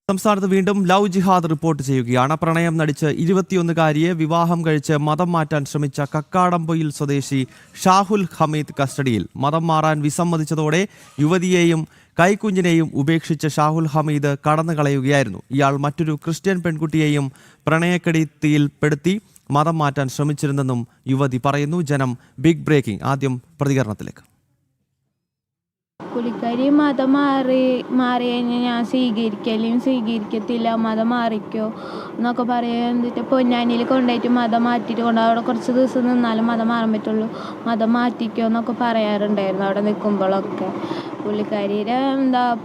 സംസ്ഥാനത്ത് വീണ്ടും ലവ് ജിഹാദ് റിപ്പോർട്ട് ചെയ്യുകയാണ്. പ്രണയം നടിച്ച് 21-കാരിയെ വിവാഹം കഴിച്ച് മതം മാറ്റാൻ ശ്രമിച്ച കക്കാടംപൊയിൽ സ്വദേശി ഷാഹുൽ ഹമീദ് കസ്റ്റഡിയിൽ. മതം മാറാൻ വിസമ്മതിച്ചതോടെ യുവതിയെയും കൈക്കുഞ്ഞിനെയും ഉപേക്ഷിച്ച് ഷാഹുൽ ഹമീദ് കടന്നുകളയുകയായിരുന്നു. ഇയാൾ മറ്റൊരു ക്രിസ്ത്യൻ പെൺകുട്ടിയെയും പ്രണയക്കെടുതിയിൽപ്പെടുത്തി മതം മാറ്റാൻ ശ്രമിച്ചിരുന്നെന്നും യുവതി പറയുന്നു. ജനം ബിഗ് ബ്രേക്കിംഗ്. ആദ്യം പ്രതികരണത്തിലേക്ക്. പുള്ളിക്കാരി മതം മാറി കഴിഞ്ഞാൽ ഞാൻ സ്വീകരിക്കലും സ്വീകരിക്കത്തില്ല, മതം മാറിക്കോ എന്നൊക്കെ പറയാൻ എന്നിട്ട് പൊന്നാനിയിൽ കൊണ്ടുപോയിട്ട് മതം മാറ്റിയിട്ട് അവിടെ കുറച്ച് ദിവസം നിന്നാലും മതം മാറാൻ പറ്റുള്ളൂ, മതം മാറ്റിക്കോ എന്നൊക്കെ പറയാറുണ്ടായിരുന്നു. അവിടെ നിൽക്കുമ്പോഴൊക്കെ പുള്ളിക്കാരിയുടെ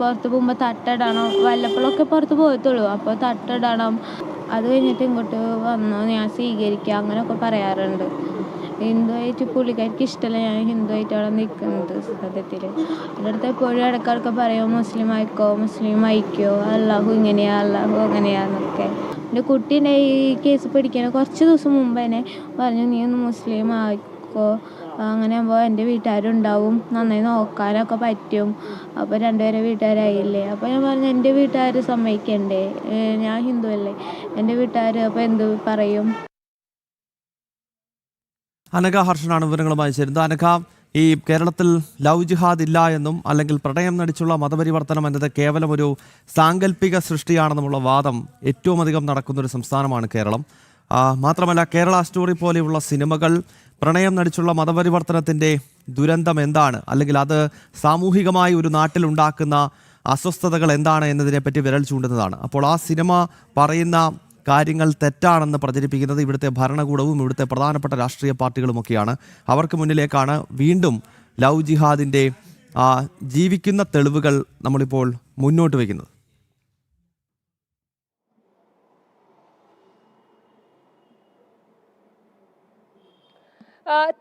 പുറത്ത് പോകുമ്പോൾ തട്ടിടണം, വല്ലപ്പോഴൊക്കെ പുറത്ത് പോകത്തുള്ളൂ, അപ്പോൾ തട്ടിടണം, അത് കഴിഞ്ഞിട്ട് ഇങ്ങോട്ട് വന്നു ഞാൻ സ്വീകരിക്കുക അങ്ങനെയൊക്കെ പറയാറുണ്ട്. ഹിന്ദുവായിട്ട് പുള്ളിക്കാർക്ക് ഇഷ്ടമല്ല ഞാൻ ഹിന്ദുവായിട്ട് അവിടെ നിൽക്കുന്നത്. സത്യത്തിൽ എൻ്റെ അടുത്ത് എപ്പോഴും ഇടയ്ക്കിടയ്ക്ക് പറയും മുസ്ലിം ആയിക്കോ, അള്ളാഹു ഇങ്ങനെയാ അള്ളാഹു അങ്ങനെയാന്നൊക്കെ. എൻ്റെ കുട്ടീൻ്റെ ഈ കേസ് പിടിക്കാൻ കുറച്ച് ദിവസം മുമ്പ് തന്നെ പറഞ്ഞു, നീ ഒന്ന് മുസ്ലിം ആയിക്കോ, അങ്ങനെ ആകുമ്പോൾ എൻ്റെ വീട്ടുകാരുണ്ടാവും, നന്നായി നോക്കാനൊക്കെ പറ്റും. അപ്പോൾ രണ്ടുപേരെ വീട്ടുകാരായില്ലേ. അപ്പോൾ ഞാൻ പറഞ്ഞു എൻ്റെ വീട്ടുകാർ സമ്മതിക്കണ്ടേ, ഞാൻ ഹിന്ദു അല്ലേ, എൻ്റെ വീട്ടുകാർ അപ്പോൾ എന്ത് പറയും. അനഘ ഹർഷനാണ് വിവരങ്ങളുമായി ചേരുന്നത്. അനഘ, ഈ കേരളത്തിൽ ലവ് ജിഹാദ് ഇല്ല എന്നും അല്ലെങ്കിൽ പ്രണയം നടിച്ചുള്ള മതപരിവർത്തനം എന്നത് കേവലം ഒരു സാങ്കല്പിക സൃഷ്ടിയാണെന്നുമുള്ള വാദം ഏറ്റവും അധികം നടക്കുന്നൊരു സംസ്ഥാനമാണ് കേരളം. മാത്രമല്ല, കേരള സ്റ്റോറി പോലെയുള്ള സിനിമകൾ പ്രണയം നടിച്ചുള്ള മതപരിവർത്തനത്തിൻ്റെ ദുരന്തം എന്താണ്, അല്ലെങ്കിൽ അത് സാമൂഹികമായി ഒരു നാട്ടിലുണ്ടാക്കുന്ന അസ്വസ്ഥതകൾ എന്താണ് എന്നതിനെപ്പറ്റി വിരൽ ചൂണ്ടുന്നതാണ്. അപ്പോൾ ആ സിനിമ പറയുന്ന കാര്യങ്ങൾ തെറ്റാണെന്ന് പ്രചരിപ്പിക്കുന്നത് ഇവിടുത്തെ ഭരണകൂടവും ഇവിടുത്തെ പ്രധാനപ്പെട്ട രാഷ്ട്രീയ പാർട്ടികളുമൊക്കെയാണ്. അവർക്ക് മുന്നിലേക്കാണ് വീണ്ടും ലവ് ജിഹാദിൻ്റെ ജീവിക്കുന്ന തെളിവുകൾ നമ്മളിപ്പോൾ മുന്നോട്ട് വയ്ക്കുന്നത്.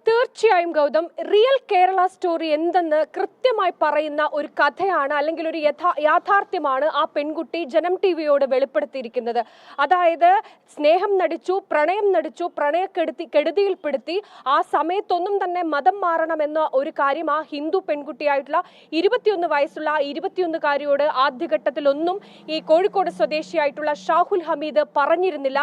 തീർച്ചയായും ഗൗതം, റിയൽ കേരള സ്റ്റോറി എന്തെന്ന് കൃത്യമായി പറയുന്ന ഒരു കഥയാണ്, അല്ലെങ്കിൽ ഒരു യാഥാർത്ഥ്യമാണ് ആ പെൺകുട്ടി ജനം ടിവിയോട് വെളിപ്പെടുത്തിയിരിക്കുന്നത്. അതായത് സ്നേഹം നടിച്ചു, പ്രണയം നടിച്ചു, കെടുതിയിൽപ്പെടുത്തി ആ സമയത്തൊന്നും തന്നെ മതം മാറണമെന്ന ഒരു കാര്യം ആ ഹിന്ദു പെൺകുട്ടിയായിട്ടുള്ള 21 വയസ്സുള്ള 21-കാരിയോട് ആദ്യഘട്ടത്തിലൊന്നും ഈ കോഴിക്കോട് സ്വദേശിയായിട്ടുള്ള ഷാഹുൽ ഹമീദ് പറഞ്ഞിരുന്നില്ല.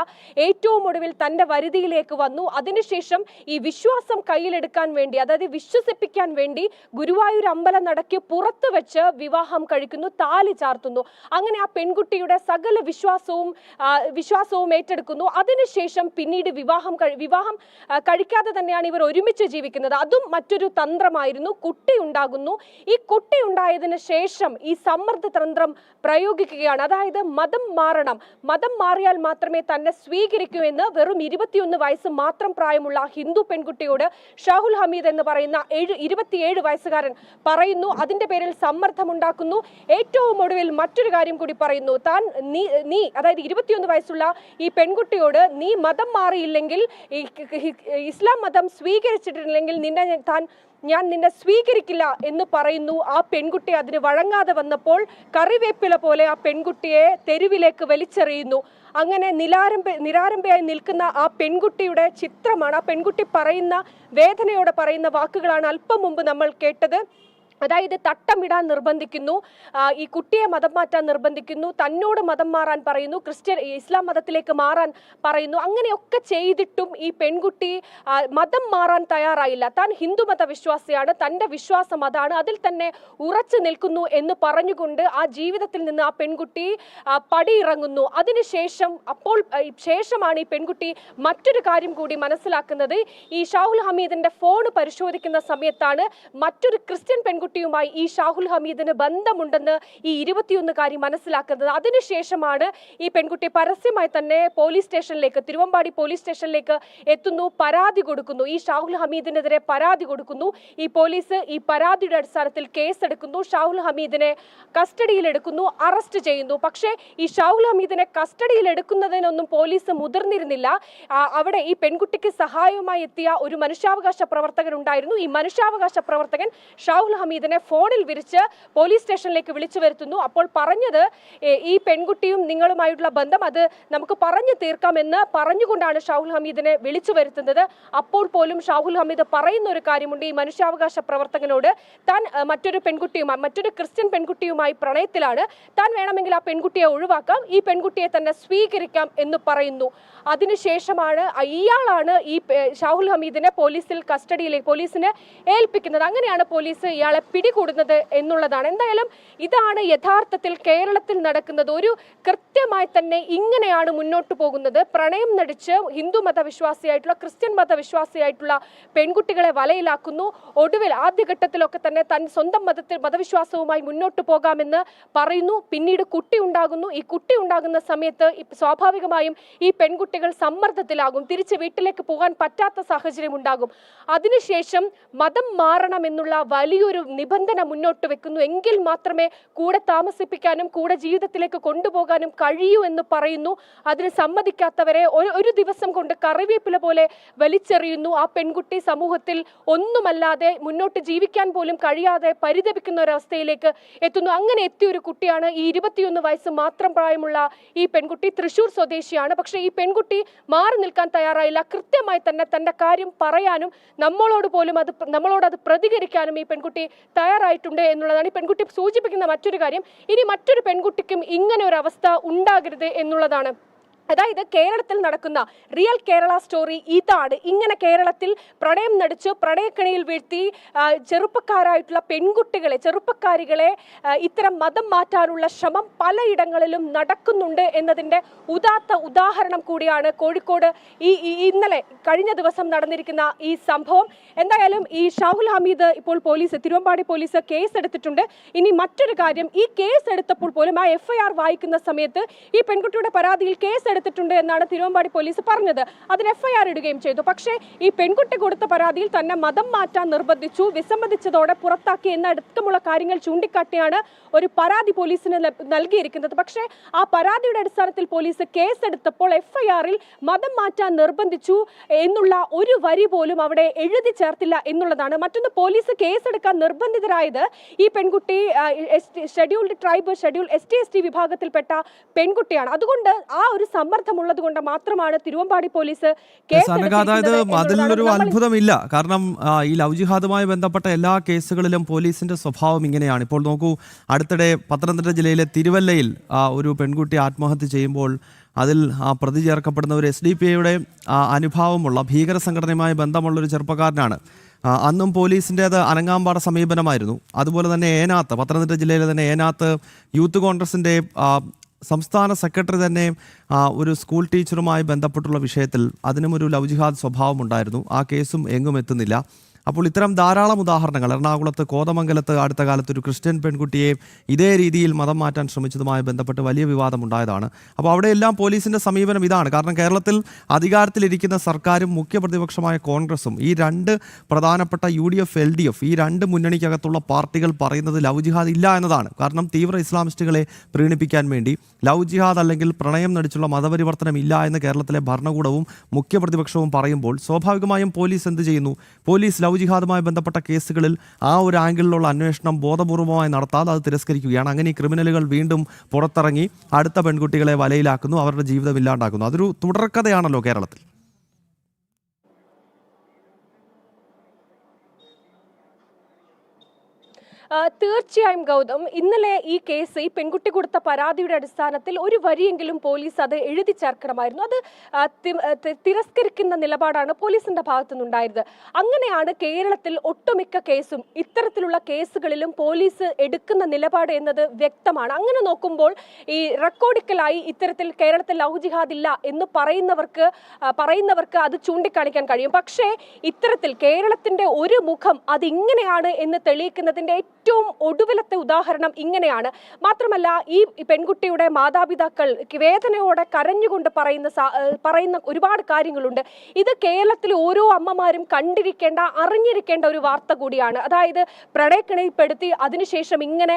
ഏറ്റവും ഒടുവിൽ തന്റെ വരുതിയിലേക്ക് വന്നു. അതിനുശേഷം ഈ വിശ്വാസം കയ്യിലെടുക്കാൻ വേണ്ടി, അതായത് വിശ്വസിപ്പിക്കാൻ വേണ്ടി ഗുരുവായൂർ അമ്പല നടക്ക് പുറത്തു വെച്ച് വിവാഹം കഴിക്കുന്നു, താലി ചാർത്തുന്നു. അങ്ങനെ ആ പെൺകുട്ടിയുടെ സകല വിശ്വാസവും ഏറ്റെടുക്കുന്നു. അതിനുശേഷം പിന്നീട് വിവാഹം കഴിക്കാതെ തന്നെയാണ് ഇവർ ഒരുമിച്ച് ജീവിക്കുന്നത്. അതും മറ്റൊരു തന്ത്രമായിരുന്നു. കുട്ടി ഉണ്ടാകുന്നു. ഈ കുട്ടി ഉണ്ടായതിനു ശേഷം ഈ സമ്മർദ്ദ തന്ത്രം പ്രയോഗിക്കുകയാണ്. അതായത് മതം മാറണം, മതം മാറിയാൽ മാത്രമേ തന്നെ സ്വീകരിക്കൂ എന്ന് വെറും 21 വയസ്സ് മാത്രം പ്രായമുള്ള ഹിന്ദു പെൺകുട്ടിയോട് ഷാഹുൽ ഹമീദ് എന്ന് പറയുന്ന 27 വയസ്സുകാരൻ പറയുന്നു. അതിന്റെ പേരിൽ സമ്മർദ്ദമുണ്ടാക്കുന്നു. ഏറ്റവും ഒടുവിൽ മറ്റൊരു കാര്യം കൂടി പറയുന്നു. നീ അതായത് 21 വയസ്സുള്ള ഈ പെൺകുട്ടിയോട് നീ മതം മാറിയില്ലെങ്കിൽ, ഇസ്ലാം മതം സ്വീകരിച്ചിട്ടില്ലെങ്കിൽ ഞാൻ നിന്നെ സ്വീകരിക്കില്ല എന്ന് പറയുന്നു. ആ പെൺകുട്ടി അതിന് വഴങ്ങാതെ വന്നപ്പോൾ കറിവേപ്പില പോലെ ആ പെൺകുട്ടിയെ തെരുവിലേക്ക് വലിച്ചെറിയുന്നു. അങ്ങനെ നിരാരംഭയായി നിൽക്കുന്ന ആ പെൺകുട്ടിയുടെ ചിത്രമാണ്, ആ പെൺകുട്ടി പറയുന്ന വേദനയോടെ പറയുന്ന വാക്കുകളാണ് അല്പം മുമ്പ് നമ്മൾ കേട്ടത്. അതായത് തട്ടമിടാൻ നിർബന്ധിക്കുന്നു, ഈ കുട്ടിയെ മതം മാറ്റാൻ നിർബന്ധിക്കുന്നു, തന്നോട് മതം മാറാൻ പറയുന്നു, ഇസ്ലാം മതത്തിലേക്ക് മാറാൻ പറയുന്നു. അങ്ങനെയൊക്കെ ചെയ്തിട്ടും ഈ പെൺകുട്ടി മതം മാറാൻ തയ്യാറായില്ല. താൻ ഹിന്ദുമത വിശ്വാസിയാണ്, തൻ്റെ വിശ്വാസം അതാണ്, അതിൽ തന്നെ ഉറച്ചു നിൽക്കുന്നു എന്ന് പറഞ്ഞുകൊണ്ട് ആ ജീവിതത്തിൽ നിന്ന് ആ പെൺകുട്ടി പടിയിറങ്ങുന്നു. ശേഷമാണ് ഈ പെൺകുട്ടി മറ്റൊരു കാര്യം കൂടി മനസ്സിലാക്കുന്നത്. ഈ ഷാഹുൽ ഹമീദിന്റെ ഫോൺ പരിശോധിക്കുന്ന സമയത്താണ് മറ്റൊരു ക്രിസ്ത്യൻ പെൺകുട്ടിയുമായി ഈ ഷാഹുൽ ഹമീദിന് ബന്ധമുണ്ടെന്ന് ഈ 21-കാരി മനസ്സിലാക്കുന്നത്. അതിനുശേഷമാണ് ഈ പെൺകുട്ടി പരസ്യമായി തന്നെ തിരുവമ്പാടി പോലീസ് സ്റ്റേഷനിലേക്ക് എത്തുന്നു, പരാതി കൊടുക്കുന്നു. ഈ ഷാഹുൽ ഹമീദിനെതിരെ പരാതി കൊടുക്കുന്നു. ഈ പോലീസ് ഈ പരാതിയുടെ അടിസ്ഥാനത്തിൽ കേസെടുക്കുന്നു, ഷാഹുൽ ഹമീദിനെ കസ്റ്റഡിയിലെടുക്കുന്നു, അറസ്റ്റ് ചെയ്യുന്നു. പക്ഷേ ഈ ഷാഹുൽ ഹമീദിനെ കസ്റ്റഡിയിലെടുക്കുന്നതിനൊന്നും പോലീസ് മുതിർന്നിരുന്നില്ല. അവിടെ ഈ പെൺകുട്ടിക്ക് സഹായവുമായി എത്തിയ ഒരു മനുഷ്യാവകാശ പ്രവർത്തകൻ ഉണ്ടായിരുന്നു. ഈ മനുഷ്യാവകാശ പ്രവർത്തകൻ ഷാഹുൽ ഹമീദ് ഹമീദിനെ ഫോണിൽ വിളിച്ച് പോലീസ് സ്റ്റേഷനിലേക്ക് വിളിച്ചു വരുത്തുന്നു. അപ്പോൾ പറഞ്ഞത് ഈ പെൺകുട്ടിയും നിങ്ങളുമായിട്ടുള്ള ബന്ധം അത് നമുക്ക് പറഞ്ഞു തീർക്കാമെന്ന് പറഞ്ഞുകൊണ്ടാണ് ഷാഹുൽ ഹമീദിനെ വിളിച്ചു വരുത്തുന്നത്. അപ്പോൾ പോലും ഷാഹുൽ ഹമീദ് പറയുന്ന ഒരു കാര്യമുണ്ട്, ഈ മനുഷ്യാവകാശ പ്രവർത്തകനോട് താൻ മറ്റൊരു ക്രിസ്ത്യൻ പെൺകുട്ടിയുമായി പ്രണയത്തിലാണ്, താൻ വേണമെങ്കിൽ ആ പെൺകുട്ടിയെ ഒഴിവാക്കാം, ഈ പെൺകുട്ടിയെ തന്നെ സ്വീകരിക്കാം എന്ന് പറയുന്നു. അതിനുശേഷമാണ് ഇയാളാണ് ഈ ഷാഹുൽ ഹമീദിനെ പോലീസിനെ ഏൽപ്പിക്കുന്നത്. അങ്ങനെയാണ് പോലീസ് ഇയാളെ പിടികൂടുന്നത് എന്നുള്ളതാണ്. എന്തായാലും ഇതാണ് യഥാർത്ഥത്തിൽ കേരളത്തിൽ നടക്കുന്നത്. ഒരു കൃത്യമായി തന്നെ ഇങ്ങനെയാണ് മുന്നോട്ട് പോകുന്നത്. പ്രണയം നടിച്ച് ഹിന്ദു മതവിശ്വാസിയായിട്ടുള്ള ക്രിസ്ത്യൻ മതവിശ്വാസിയായിട്ടുള്ള പെൺകുട്ടികളെ വലയിലാക്കുന്നു. ഒടുവിൽ ആദ്യഘട്ടത്തിലൊക്കെ തന്നെ തൻ സ്വന്തം മതവിശ്വാസവുമായി മുന്നോട്ട് പോകാമെന്ന് പറയുന്നു. പിന്നീട് കുട്ടി ഉണ്ടാകുന്നു. ഈ കുട്ടി ഉണ്ടാകുന്ന സമയത്ത് സ്വാഭാവികമായും ഈ പെൺകുട്ടികൾ സമ്മർദ്ദത്തിലാകും, തിരിച്ച് വീട്ടിലേക്ക് പോകാൻ പറ്റാത്ത സാഹചര്യം ഉണ്ടാകും. അതിനുശേഷം മതം മാറണം എന്നുള്ള വലിയൊരു നിബന്ധന മുന്നോട്ട് വെക്കുന്നു. എങ്കിൽ മാത്രമേ കൂടെ താമസിപ്പിക്കാനും കൂടെ ജീവിതത്തിലേക്ക് കൊണ്ടുപോകാനും കഴിയൂ എന്ന് പറയുന്നു. അതിന് സമ്മതിക്കാത്തവരെ ഒരു ദിവസം കൊണ്ട് കറിവേപ്പില പോലെ വലിച്ചെറിയുന്നു. ആ പെൺകുട്ടി സമൂഹത്തിൽ ഒന്നുമല്ലാതെ മുന്നോട്ട് ജീവിക്കാൻ പോലും കഴിയാതെ പരിതപിക്കുന്ന ഒരവസ്ഥയിലേക്ക് എത്തുന്നു. അങ്ങനെ എത്തിയ ഒരു കുട്ടിയാണ് ഈ 21 വയസ്സ് മാത്രം പ്രായമുള്ള ഈ പെൺകുട്ടി. തൃശ്ശൂർ സ്വദേശിയാണ്. പക്ഷേ ഈ പെൺകുട്ടി മാറി നിൽക്കാൻ തയ്യാറായില്ല. കൃത്യമായി തന്നെ തന്റെ കാര്യം പറയാനും നമ്മളോട് അത് പ്രതികരിക്കാനും ഈ പെൺകുട്ടി തയ്യാറായിട്ടുണ്ട് എന്നുള്ളതാണ് ഈ പെൺകുട്ടി സൂചിപ്പിക്കുന്ന മറ്റൊരു കാര്യം. ഇനി മറ്റൊരു പെൺകുട്ടിക്കും ഇങ്ങനെ ഒരു അവസ്ഥ ഉണ്ടാകരുത് എന്നുള്ളതാണ്. അതായത് കേരളത്തിൽ നടക്കുന്ന റിയൽ കേരള സ്റ്റോറി ഇതാണ്. ഇങ്ങനെ കേരളത്തിൽ പ്രണയം നടിച്ച് പ്രണയക്കണിയിൽ വീഴ്ത്തി ചെറുപ്പക്കാരായിട്ടുള്ള ചെറുപ്പക്കാരികളെ ഇത്തരം മതം മാറ്റാനുള്ള ശ്രമം പലയിടങ്ങളിലും നടക്കുന്നുണ്ട് എന്നതിൻ്റെ ഉദാഹരണം കൂടിയാണ് കോഴിക്കോട് ഇന്നലെ കഴിഞ്ഞ ദിവസം നടന്നിരിക്കുന്ന ഈ സംഭവം. എന്തായാലും ഈ ഷാഹുൽ ഹമീദ് ഇപ്പോൾ തിരുവമ്പാടി പോലീസ് കേസ് എടുത്തിട്ടുണ്ട്. ഇനി മറ്റൊരു കാര്യം, ഈ കേസ് എടുത്തപ്പോൾ പോലും ആ FIR വായിക്കുന്ന സമയത്ത് ഈ പെൺകുട്ടിയുടെ പരാതിയിൽ കേസ് എടുത്തിട്ടുണ്ട് എന്നാണ് തിരുവമ്പാടി പോലീസ് പറഞ്ഞത്. അതിന് FIR ഇടുകയും ചെയ്തു. പക്ഷേ ഈ പെൺകുട്ടി കൊടുത്ത പരാതിയിൽ തന്നെ മതം മാറ്റാൻ നിർബന്ധിച്ചു, വിസമ്മതിച്ചതോടെ പുറത്താക്കി എന്നടക്കമുള്ള കാര്യങ്ങൾ ചൂണ്ടിക്കാട്ടിയാണ് ഒരു പരാതി പോലീസിന് നൽകിയിരിക്കുന്നത്. പക്ഷേ ആ പരാതിയുടെ അടിസ്ഥാനത്തിൽ പോലീസ് കേസെടുത്തപ്പോൾ FIR-ൽ മതം മാറ്റാൻ നിർബന്ധിച്ചു എന്നുള്ള ഒരു വരി പോലും അവിടെ എഴുതി ചേർത്തില്ല എന്നുള്ളതാണ്. മറ്റൊന്ന്, പോലീസ് കേസെടുക്കാൻ നിർബന്ധിതരായത് ഈ പെൺകുട്ടി ഷെഡ്യൂൾഡ് ട്രൈബ്, ഷെഡ്യൂൾ ST വിഭാഗത്തിൽപ്പെട്ട പെൺകുട്ടിയാണ്. അതുകൊണ്ട് ആ ഒരു സമ്മർദ്ദമുള്ളത് കൊണ്ട് മാത്രമാണ് തിരുവമ്പാടി പോലീസ് അതായത് അതിലൊരു അത്ഭുതമില്ല. കാരണം ഈ ലവ് ജിഹാദുമായി ബന്ധപ്പെട്ട എല്ലാ കേസുകളിലും പോലീസിന്റെ സ്വഭാവം ഇങ്ങനെയാണ്. ഇപ്പോൾ നോക്കൂ, അടുത്തിടെ പത്തനംതിട്ട ജില്ലയിലെ തിരുവല്ലയിൽ ഒരു പെൺകുട്ടി ആത്മഹത്യ ചെയ്യുമ്പോൾ അതിൽ പ്രതി ചേർക്കപ്പെടുന്ന ഒരു SDPIയുടെ അനുഭാവമുള്ള ഭീകര സംഘടനയുമായി ബന്ധമുള്ളൊരു ചെറുപ്പക്കാരനാണ്. അന്നും പോലീസിൻ്റേത് അനങ്ങാമ്പാട സമീപനമായിരുന്നു. അതുപോലെ തന്നെ പത്തനംതിട്ട ജില്ലയിലെ തന്നെ ഏനാത്ത് യൂത്ത് കോൺഗ്രസിൻ്റെ സംസ്ഥാന സെക്രട്ടറി തന്നെ ഒരു സ്കൂൾ ടീച്ചറുമായി ബന്ധപ്പെട്ടുള്ള വിഷയത്തിൽ അതിനും ഒരു ലവ് ജിഹാദ് സ്വഭാവമുണ്ടായിരുന്നു. ആ കേസും എങ്ങും എത്തുന്നില്ല. അപ്പോൾ ഇത്തരം ധാരാളം ഉദാഹരണങ്ങൾ, എറണാകുളത്ത് കോതമംഗലത്ത് അടുത്ത കാലത്ത് ഒരു ക്രിസ്ത്യൻ പെൺകുട്ടിയെ ഇതേ രീതിയിൽ മതം മാറ്റാൻ ശ്രമിച്ചതുമായി ബന്ധപ്പെട്ട് വലിയ വിവാദമുണ്ടായതാണ്. അപ്പോൾ അവിടെയെല്ലാം പോലീസിൻ്റെ സമീപനം ഇതാണ്. കാരണം കേരളത്തിൽ അധികാരത്തിലിരിക്കുന്ന സർക്കാരും മുഖ്യപ്രതിപക്ഷമായ കോൺഗ്രസും ഈ രണ്ട് പ്രധാനപ്പെട്ട UDF LDF ഈ രണ്ട് മുന്നണിക്കകത്തുള്ള പാർട്ടികൾ പറയുന്നത് ലവ് ജിഹാദ് ഇല്ല എന്നതാണ്. കാരണം തീവ്ര ഇസ്ലാമിസ്റ്റുകളെ പ്രീണിപ്പിക്കാൻ വേണ്ടി ലവ് ജിഹാദ് അല്ലെങ്കിൽ പ്രണയം നടിച്ചുള്ള മതപരിവർത്തനം ഇല്ല എന്ന് കേരളത്തിലെ ഭരണകൂടവും മുഖ്യപ്രതിപക്ഷവും പറയുമ്പോൾ സ്വാഭാവികമായും പോലീസ് എന്ത് ചെയ്യുന്നു? പോലീസ് ലവ് ജിഹാദുമായി ബന്ധപ്പെട്ട കേസുകളിൽ ആ ഒരു ആംഗിളിലുള്ള അന്വേഷണം ബോധപൂർവമായി നടത്താതെ അത് തിരസ്കരിക്കുകയാണ്. അങ്ങനെ ഈ ക്രിമിനലുകൾ വീണ്ടും പുറത്തിറങ്ങി അടുത്ത പെൺകുട്ടികളെ വലയിലാക്കുന്നു, അവരുടെ ജീവിതം ഇല്ലാണ്ടാക്കുന്നു. അതൊരു തുടർക്കഥയാണല്ലോ കേരളത്തിൽ. തീർച്ചയായും ഗൗതം, ഇന്നലെ ഈ കേസ് ഈ പെൺകുട്ടി കൊടുത്ത പരാതിയുടെ അടിസ്ഥാനത്തിൽ ഒരു വരിയെങ്കിലും പോലീസ് അത് എഴുതി ചേർക്കണമായിരുന്നു. അത് തിരസ്കരിക്കുന്ന നിലപാടാണ് പോലീസിന്റെ ഭാഗത്തുനിന്നുണ്ടായത്. അങ്ങനെയാണ് കേരളത്തിൽ ഒട്ടുമിക്ക കേസും ഇത്തരത്തിലുള്ള കേസുകളിലും പോലീസ് എടുക്കുന്ന നിലപാട് എന്നത് വ്യക്തമാണ്. അങ്ങനെ നോക്കുമ്പോൾ ഈ റെക്കോർഡിക്കലായി ഇത്തരത്തിൽ കേരളത്തിൽ ലവ് ജിഹാദ് ഇല്ല എന്ന് പറയുന്നവർക്ക് അത് ചൂണ്ടിക്കാണിക്കാൻ കഴിയും. പക്ഷേ ഇത്തരത്തിൽ കേരളത്തിന്റെ ഒരു മുഖം അതിങ്ങനെയാണ് എന്ന് തെളിയിക്കുന്നതിന്റെ ഏറ്റവും ഒടുവിലത്തെ ഉദാഹരണം ഇങ്ങനെയാണ്. മാത്രമല്ല ഈ പെൺകുട്ടിയുടെ മാതാപിതാക്കൾ വേദനയോടെ കരഞ്ഞുകൊണ്ട് പറയുന്ന ഒരുപാട് കാര്യങ്ങളുണ്ട്. ഇത് കേരളത്തിൽ ഓരോ അമ്മമാരും കണ്ടിരിക്കേണ്ട, അറിഞ്ഞിരിക്കേണ്ട ഒരു വാർത്ത കൂടിയാണ്. അതായത് പ്രണയക്കിണിപ്പെടുത്തി അതിനുശേഷം ഇങ്ങനെ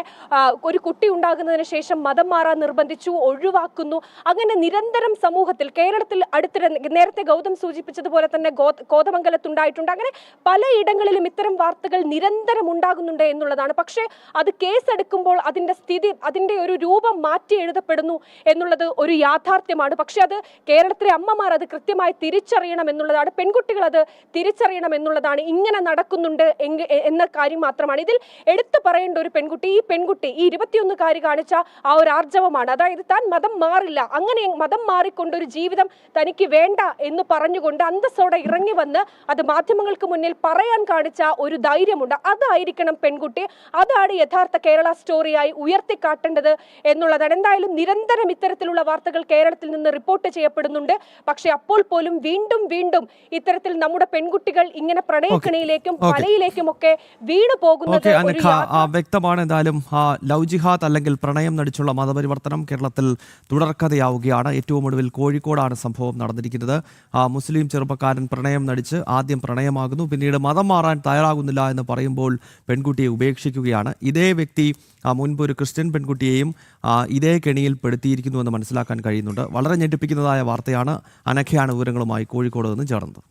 ഒരു കുട്ടി ഉണ്ടാകുന്നതിന് ശേഷം മതം മാറാൻ നിർബന്ധിച്ചു, ഒഴിവാക്കുന്നു. അങ്ങനെ നിരന്തരം സമൂഹത്തിൽ, കേരളത്തിൽ അടുത്തിടെ നേരത്തെ ഗൗതം സൂചിപ്പിച്ചതുപോലെ തന്നെ കോതമംഗലത്തുണ്ടായിട്ടുണ്ട്. അങ്ങനെ പലയിടങ്ങളിലും ഇത്തരം വാർത്തകൾ നിരന്തരം ഉണ്ടാകുന്നുണ്ട് എന്നുള്ളതാണ്. പക്ഷേ അത് കേസെടുക്കുമ്പോൾ അതിന്റെ ഒരു രൂപം മാറ്റി എഴുതപ്പെടുന്നു എന്നുള്ളത് ഒരു യാഥാർത്ഥ്യമാണ്. പക്ഷെ അത് കേരളത്തിലെ അമ്മമാർ അത് കൃത്യമായി തിരിച്ചറിയണം എന്നുള്ളതാണ്, പെൺകുട്ടികൾ അത് തിരിച്ചറിയണം എന്നുള്ളതാണ്. ഇങ്ങനെ നടക്കുന്നുണ്ട് എന്ന കാര്യം മാത്രമാണ് ഇതിൽ എടുത്തു പറയേണ്ട. ഒരു പെൺകുട്ടി, ഈ 21-കാരി കാണിച്ച ആ ഒരു ആർജവമാണ്. അതായത് താൻ മതം മാറില്ല, അങ്ങനെ മതം മാറിക്കൊണ്ടൊരു ജീവിതം തനിക്ക് വേണ്ട എന്ന് പറഞ്ഞുകൊണ്ട് അന്തസ്സോടെ ഇറങ്ങി വന്ന് അത് മാധ്യമങ്ങൾക്ക് മുന്നിൽ പറയാൻ കാണിച്ച ഒരു ധൈര്യമുണ്ട്. അതായിരിക്കണം പെൺകുട്ടി, അതാണ് യഥാർത്ഥ കേരള സ്റ്റോറിയായി ഉയർത്തിക്കാട്ടേണ്ടത് എന്നുള്ളതാണ്. എന്തായാലും നിരന്തരം ഇത്തരത്തിലുള്ള വാർത്തകൾ കേരളത്തിൽ നിന്ന് റിപ്പോർട്ട് ചെയ്യപ്പെടുന്നുണ്ട്. പക്ഷെ അപ്പോൾ പോലും വീണ്ടും ഇത്തരത്തിൽ നമ്മുടെ പെൺകുട്ടികൾ ഇങ്ങനെ പ്രണയക്കണിയിലേക്കും വലയിലേക്കും ഒക്കെ വീണു പോകുന്നത് വ്യക്തമാണ്. എന്തായാലും ലവ് ജിഹാദ് അല്ലെങ്കിൽ പ്രണയം നടിച്ചുള്ള മതപരിവർത്തനം കേരളത്തിൽ തുടർക്കഥയാവുകയാണ്. ഏറ്റവും ഒടുവിൽ കോഴിക്കോടാണ് സംഭവം നടന്നിരിക്കുന്നത്. മുസ്ലിം ചെറുപ്പക്കാരൻ പ്രണയം നടിച്ച് ആദ്യം പ്രണയമാകുന്നു, പിന്നീട് മതം മാറാൻ തയ്യാറാകുന്നില്ല എന്ന് പറയുമ്പോൾ പെൺകുട്ടിയെ ഉപേക്ഷിക്കുകയാണ്. ഇതേ വ്യക്തി മുൻപ് ഒരു ക്രിസ്ത്യൻ പെൺകുട്ടിയെയും ഇതേ കെണിയിൽ പെടുത്തിയിരിക്കുന്നുവെന്ന് മനസ്സിലാക്കാൻ കഴിയുന്നുണ്ട്. വളരെ ഞെട്ടിപ്പിക്കുന്നതായ വാർത്തയാണ്. അനഘയാണ് വിവരങ്ങളുമായി കോഴിക്കോട് നിന്ന് ചേർന്നത്.